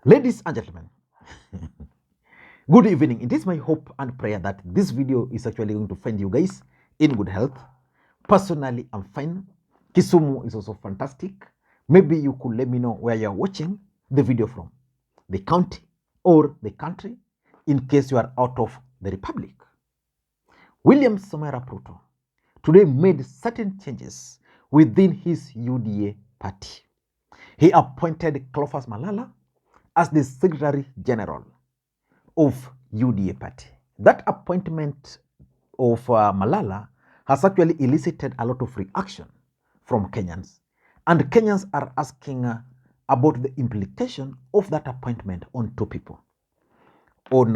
Ladies and gentlemen, good evening. It is my hope and prayer that this video is actually going to find you guys in good health. Personally, I'm fine. Kisumu is also fantastic. Maybe you could let me know where you're watching the video from, the county or the country, in case you are out of the republic. William Samoei Ruto today made certain changes within his UDA party. He appointed Cleophas Malala as the Secretary General of UDA party. That appointment of Malala has actually elicited a lot of reaction from Kenyans. And Kenyans are asking about the implication of that appointment on two people, on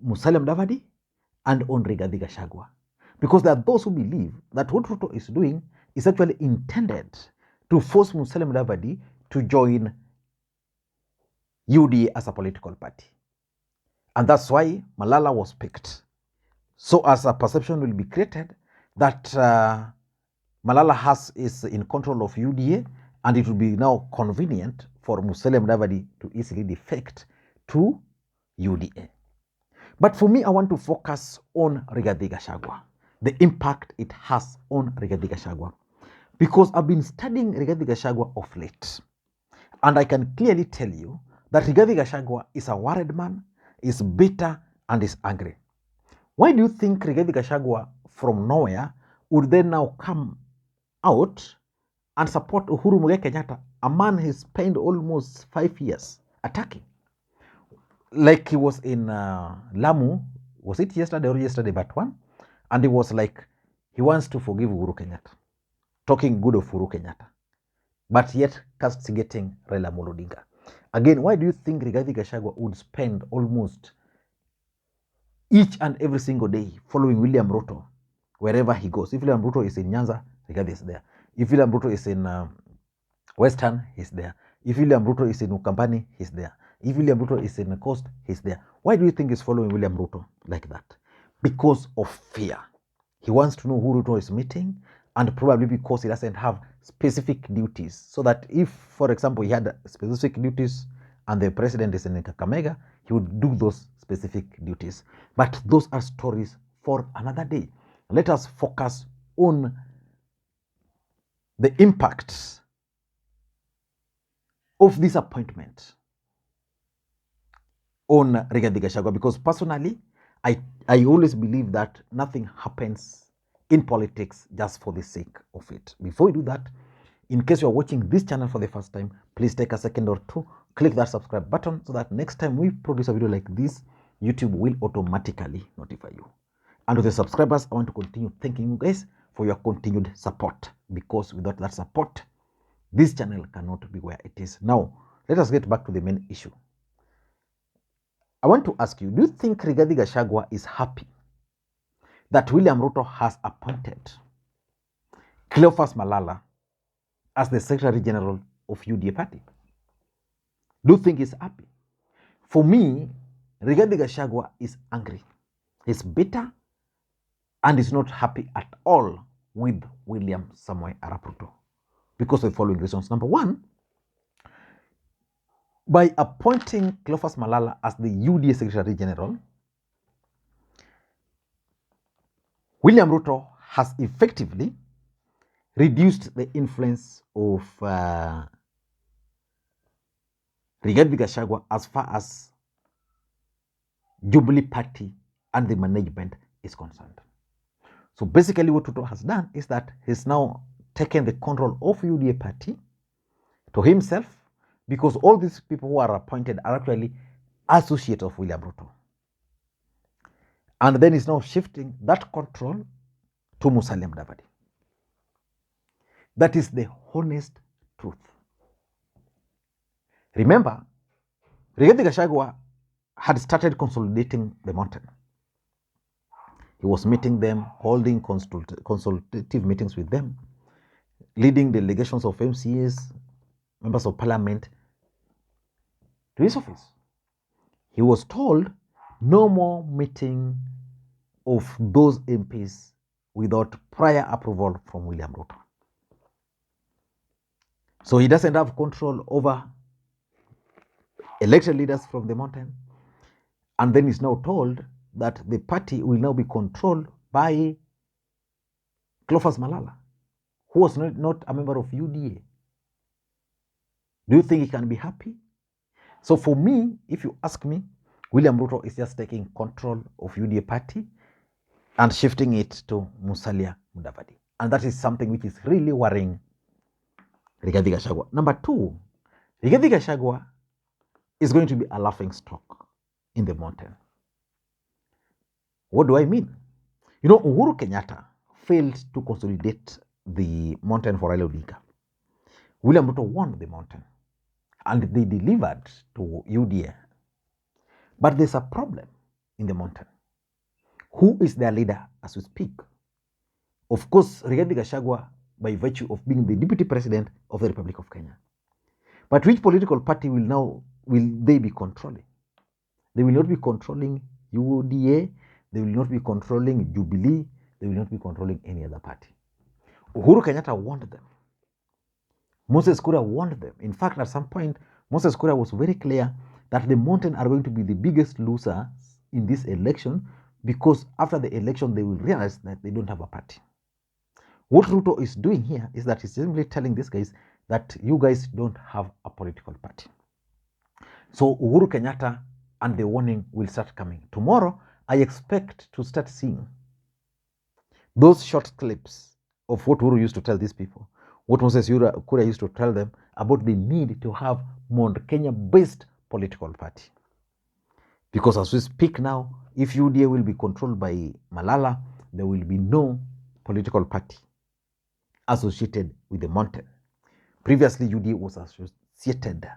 Mudavadi and on Rigathi Gachagua. Because there are those who believe that what Ruto is doing is actually intended to force Mudavadi to join UDA as a political party. And that's why Malala was picked. So as a perception will be created that Malala is in control of UDA, and it will be now convenient for Mudavadi to easily defect to UDA. But for me, I want to focus on Rigathi Gachagua, the impact it has on Rigathi Gachagua. Because I've been studying Rigathi Gachagua of late, and I can clearly tell you that Rigathi Gachagua is a worried man, is bitter, and is angry. Why do you think Rigathi Gachagua from nowhere would then now come out and support Uhuru Kenyatta, a man he spent almost 5 years attacking? Like he was in Lamu, was it yesterday or yesterday but one? And he was like, he wants to forgive Uhuru Kenyatta, talking good of Uhuru Kenyatta, but yet castigating Raila Odinga. Again, why do you think Rigathi Gachagua would spend almost each and every single day following William Ruto wherever he goes? If William Ruto is in Nyanza, Rigathi is there. If William Ruto is in Western, he's there. If William Ruto is in Ukambani, he's there. If William Ruto is in the coast, he's there. Why do you think he's following William Ruto like that? Because of fear. He wants to know who Ruto is meeting, and probably because he doesn't have specific duties. So that if, for example, he had specific duties and the president is in Kakamega, he would do those specific duties. But those are stories for another day. Let us focus on the impact of this appointment on Rigathi Gachagua, because personally, I always believe that nothing happens in politics just for the sake of it. Before we do that, in case you are watching this channel for the first time, please take a second or two, click that subscribe button so that next time we produce a video like this, YouTube will automatically notify you. And to the subscribers, I want to continue thanking you guys for your continued support, because without that support, this channel cannot be where it is. Now, let us get back to the main issue. I want to ask you, do you think Rigathi Gachagua is happy that William Ruto has appointed Cleophas Malala as the Secretary General of UDA party? Do you think he's happy? For me, Rigathi Gachagua is angry. He's bitter and is not happy at all with William Samoei Ruto because of the following reasons. Number one, by appointing Cleophas Malala as the UDA Secretary General, William Ruto has effectively reduced the influence of Rigathi Gachagua as far as Jubilee Party and the management is concerned. So basically what Ruto has done is that he's now taken the control of UDA party to himself, because all these people who are appointed are actually associates of William Ruto. And then he's now shifting that control to Mudavadi. That is the honest truth. Remember, Rigathi Gachagua had started consolidating the mountain. He was meeting them, holding consultative meetings with them, leading delegations of MCAs, members of parliament, to his office. He was told no more meeting of those MPs without prior approval from William Ruto. So he doesn't have control over elected leaders from the mountain, and then is now told that the party will now be controlled by Cleophas Malala, who was not a member of UDA. Do you think he can be happy? So for me, if you ask me, William Ruto is just taking control of UDA party and shifting it to Musalia Mudavadi. And that is something which is really worrying Rigathi Gachagua. Number two, Rigathi Gachagua is going to be a laughing stock in the mountain. What do I mean? You know, Uhuru Kenyatta failed to consolidate the mountain for Raila Odinga. William Ruto won the mountain and they delivered to UDA. But there's a problem in the mountain. Who is their leader as we speak? Of course, Rigathi Gachagua, by virtue of being the deputy president of the Republic of Kenya. But which political party will they be controlling? They will not be controlling UDA, they will not be controlling Jubilee, they will not be controlling any other party. Uhuru Kenyatta warned them. Moses Kuria warned them. In fact, at some point, Moses Kuria was very clear that the mountain are going to be the biggest losers in this election, because after the election, they will realize that they don't have a party. What Ruto is doing here is that he's simply telling these guys that you guys don't have a political party. So Uhuru Kenyatta and the warning will start coming. Tomorrow, I expect to start seeing those short clips of what Uhuru used to tell these people, what Moses Kuria used to tell them about the need to have Mount Kenya-based political party. Because as we speak now, if UDA will be controlled by Malala, there will be no political party associated with the mountain. Previously, UDA was associated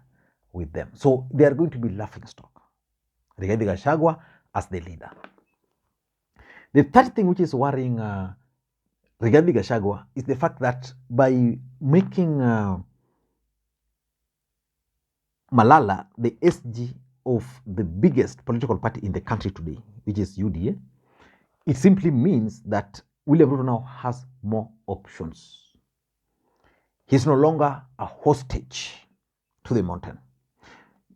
with them. So they are going to be laughing stock. Rigathi Gachagua as the leader. The third thing which is worrying Rigathi Gachagua is the fact that by making Malala the SG of the biggest political party in the country today, which is UDA, it simply means that William Ruto now has more options. He's no longer a hostage to the mountain.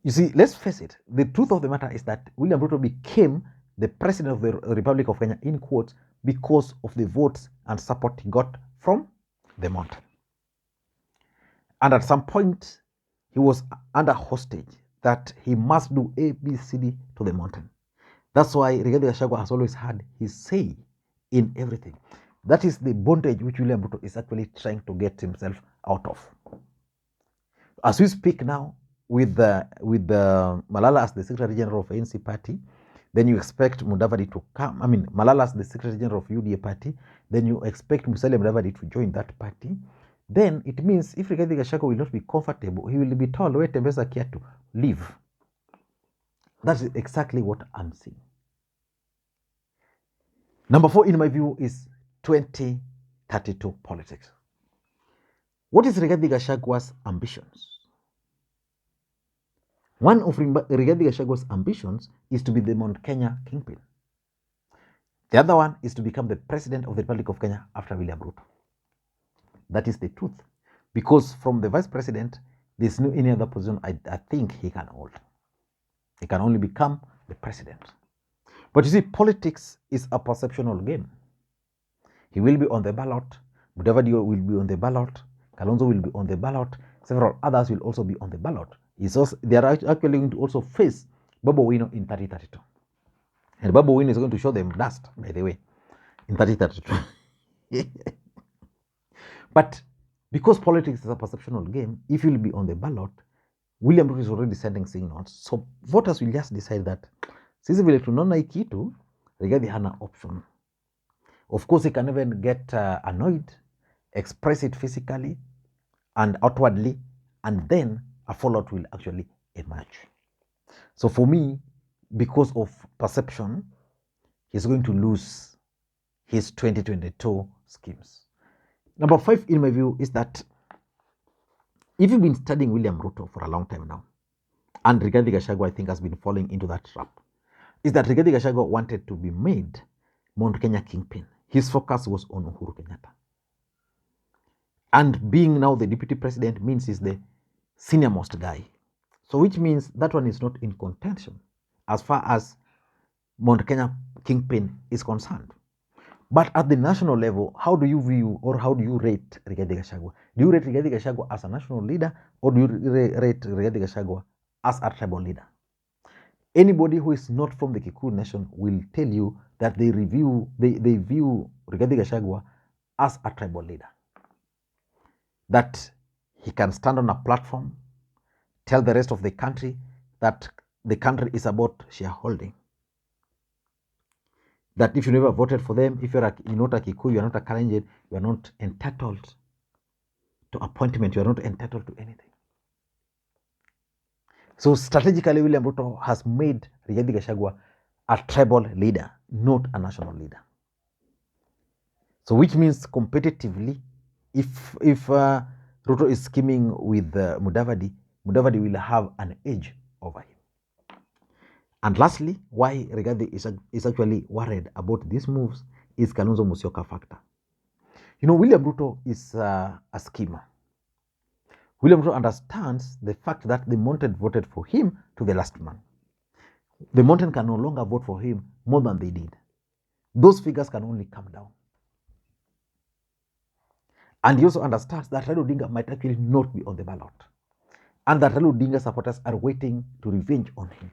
You see, let's face it, the truth of the matter is that William Ruto became the president of the Republic of Kenya, in quotes, because of the votes and support he got from the mountain. And at some point, he was under hostage that he must do A, B, C, D to the mountain. That's why Rigathi Gachagua has always had his say in everything. That is the bondage which William Ruto is actually trying to get himself out of. As we speak now, with Malala as the Secretary General of ANC party, then you expect Mudavadi to come. Malala as the Secretary General of UDA party, then you expect Musalia Mudavadi to join that party. Then it means if Rigathi Gachagua will not be comfortable, he will be told, wait, Mpesa Kiatu, leave. That's exactly what I'm seeing. Number 4, in my view, is 2032 politics. What is Rigathi Gachagua's ambitions? One of Rigathi Gachagua's ambitions is to be the Mount Kenya kingpin. The other one is to become the president of the Republic of Kenya after William Ruto. That is the truth. Because from the vice president, there's no any other position I think he can hold. He can only become the president. But you see, politics is a perceptual game. He will be on the ballot. Mudavadi will be on the ballot. Kalonzo will be on the ballot. Several others will also be on the ballot. They are actually going to also face Babu Owino in 2032. And Babu Owino is going to show them dust, by the way, in 2032. But because politics is a perceptual game, if you will be on the ballot, William Ruto is already sending signals. So voters will just decide that sisi vile tunaona hii kitu, Rigathi hana option. Of course, he can even get annoyed, express it physically and outwardly, and then a fallout will actually emerge. So for me, because of perception, he's going to lose his 2022 schemes. Number 5, in my view, is that if you've been studying William Ruto for a long time now, and Rigathi Gachagua, I think, has been falling into that trap, is that Rigathi Gachagua wanted to be made Mount Kenya kingpin. His focus was on Uhuru Kenyatta. And being now the deputy president means he's the senior most guy. So which means that one is not in contention as far as Mount Kenya kingpin is concerned. But at the national level, how do you view or how do you rate Rigathi Gachagua? Do you rate Rigathi Gachagua as a national leader or do you rate Rigathi Gachagua as a tribal leader? Anybody who is not from the Kikuyu nation will tell you that they view Rigathi Gachagua as a tribal leader. That he can stand on a platform, tell the rest of the country that the country is about shareholding. That if you never voted for them, if you're not a Kikuyu, you're not a Kalenjin, you're not entitled to appointment, you're not entitled to anything. So strategically, William Ruto has made Rigathi Gachagua a tribal leader, not a national leader. So which means competitively, if Ruto is scheming with Mudavadi, Mudavadi will have an edge over him. And lastly, why Rigathi is actually worried about these moves is Kalonzo Musyoka factor. You know, William Ruto is a schemer. William Ruto understands the fact that the mountain voted for him to the last man. The mountain can no longer vote for him more than they did. Those figures can only come down. And he also understands that Raila Odinga might actually not be on the ballot. And that Raila Odinga supporters are waiting to revenge on him.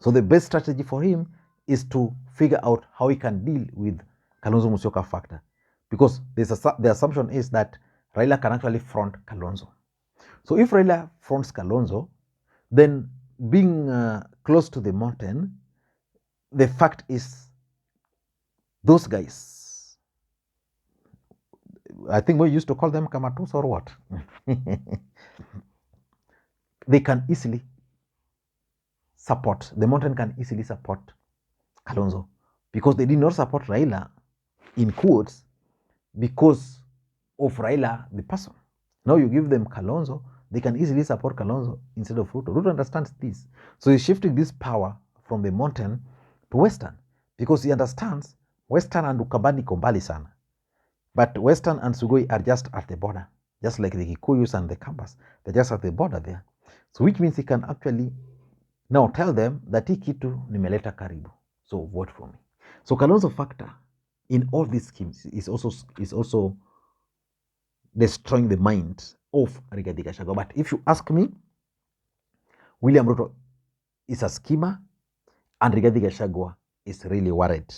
So the best strategy for him is to figure out how he can deal with Kalonzo Musyoka factor. Because the assumption is that Raila can actually front Kalonzo. So if Raila fronts Kalonzo, then being close to the mountain, the fact is those guys, I think we used to call them Kamatus or what? They can easily support, the mountain can easily support Kalonzo because they did not support Raila in quotes because of Raila the person. Now you give them Kalonzo, they can easily support Kalonzo instead of Ruto. Ruto understands this. So he's shifting this power from the mountain to Western because he understands Western and Ukambani kombali sana. But Western and Sugoi are just at the border, just like the Kikuyus and the Kambas. They're just at the border there. So which means he can actually now tell them that hii kitu nimeleta karibu, so vote for me. So Kalonzo factor in all these schemes is also destroying the mind of Rigathi Gachagua. But if you ask me, William Ruto is a schemer and Rigathi Gachagua is really worried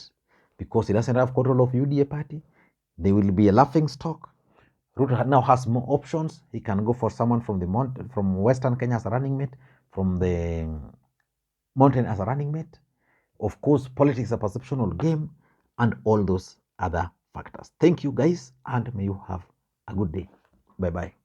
because he doesn't have control of UDA party. They will be a laughing stock. Ruto now has more options. He can go for someone from the mountain, from Western Kenya as a running mate, from the mountain as a running mate. Of course, politics is a perceptional game and all those other factors. Thank you guys and may you have a good day. Bye-bye.